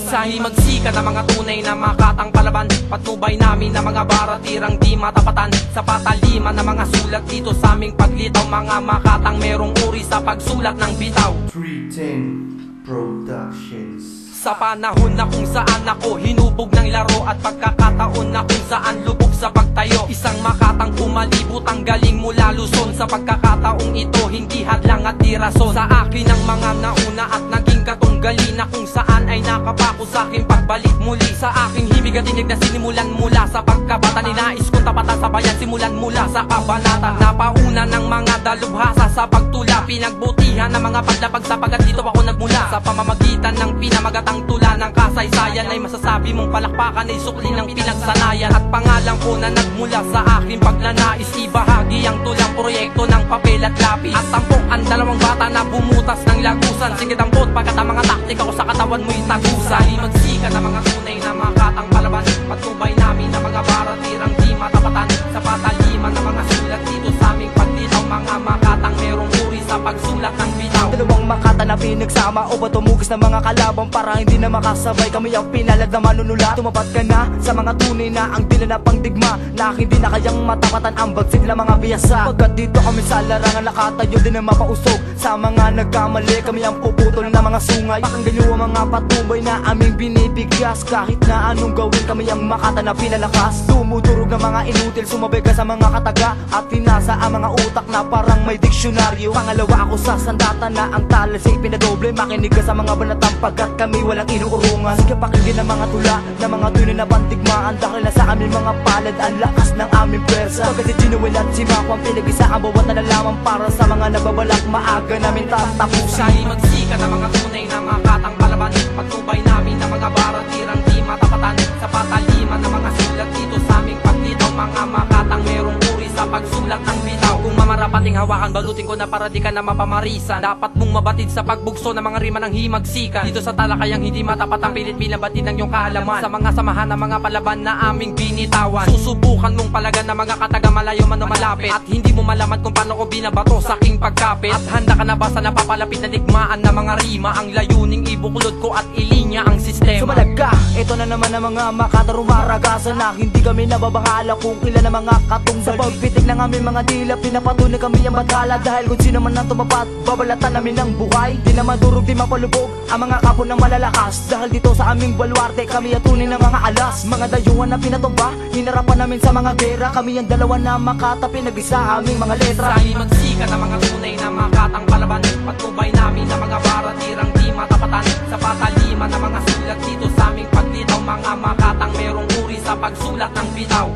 Sa himagsikan ng mga tunay na makatang palaban, patnubay namin na mga baratirang di matapatan. Sa pataliman ng mga sulat dito sa aming paglitaw, mga makatang merong uri sa pagsulat ng bitaw. 310 Productions. Sa panahon na kung saan ako hinubog ng laro, at pagkakataon na kung saan lubog sa pagtayo, isang makatang kumalibot ang galing mula Luzon. Sa pagkakataong ito hindi hadlang at di rason. Sa akin ang mga nauna at naging katunggali, na kung saan ay nakapako sa aking pagbalik muli. Sa aking himig at tinig na sinimulan mula sa pagkabata, ninais kong tapatan sa bayan simulan mula sa kabanata. Napauna ng mga dalubhasa sa pagtula, pinagbutihan ng mga paglapag sapagat dito ako nagmula. Sa pamamagitan ng pinamagatang tula ng kasaysayan, ay masasabi mong palakpakan ay sukli ng pinagsanayan. At pangalan ko na nagmula sa aking pagnanais, ibahagi ang tulang proyekto ng papel at lapis. At tampok ang dalawang bata na bumutas ng lagusan. Sige tampot pagkat ang mga taktika ko sa katawan mo'y tagusan. Himagsikan ng mga tunay na makatang palaban, patnubay namin na mga baratirang di matapatan. Sa pataliman ng mga sulat dito sa aming paglitaw, mga makatang merong uri sa pagsulat ng bitaw. Dalawang makata na pinagsama o ba tumugis ng mga kalaban para hindi na makasabay, kami ang pinalad na manunulat. Tumapat ka na sa mga tunay na ang dila na pangdigma, na hindi na kayang matapatan ang bagsik na mga biyasa. Pagkat dito kami sa larangan nakatayo din na mapausog, sa mga nagkamali kami ang puputol na mga sungay. Pakinggan nyo ang mga patnubay na aming binibigkas, kahit na anong gawin kami ang makata na pinalakas. Tumudurog ng mga inutil, sumabay ka sa mga kataga, at pinasa ang mga utak na parang may diksyonaryo. Pangalawa ako sa sandata na ang talasay pinadoble, makinig ka sa mga banatang pagkat kami walang inuurungan. Sige pakinggan ang mga tula na mga tunay na pandigmaan, dahil na sa aming mga palad ang lakas ng aming pwersa. Pagkat si Ginuel at si Mako ang pinag-isa, ang bawat na nalaman para sa mga nababalak, maaga namin tatapusin. Sa himagsikan ng mga tunay na makatang palaban, patnubay namin na mga baratirang di matapatan. Sa pataliman ng mga sulat dito sa aming paglitaw, mga makatang merong uri sa pagsulat ng bitaw. Kung mamarapating hawakan, balutin ko na para di ka na mapamarisan. Dapat mong mabatid sa pagbugso ng mga rima ng himagsikan. Dito sa talakayang hindi matapat ang pilit binabatid ng iyong kaalaman. Sa mga samahan ng mga palaban na aming binitawan, susubukan mong palagan ng mga kataga malayo man o malapit, at hindi mo malaman kung paano ko binabato sa aking pagkapit. At handa ka na ba sa napapalapit na digmaan ng mga rima, ang layuning ibukulot ko at ilinya ang sistema. Sumalag ka, ito na naman ang mga makata rumaragasan, na hindi kami nababahala kung ilan ang mga katunggali. Sa pagpitik ng aming mga dila, pinapatunay kami ang batala, dahil kung sino man ang tumapat, babalatan namin ng buhay. Di na madurog, di mapalubog ang mga kapon ng malalakas, dahil dito sa aming baluarte kami at tunay ng mga alas. Mga dayuhan na pinatumba, hinarapan namin sa mga gera, kami ang dalawa na makata, pinag-isa aming mga letra. Sa himagsikan ng mga tunay na makatang palaban, patnubay namin na mga baratirang di matapatan. Sa pataliman ng mga sulat dito sa aming paglitaw, mga makatang merong uri sa pagsulat ng bitaw.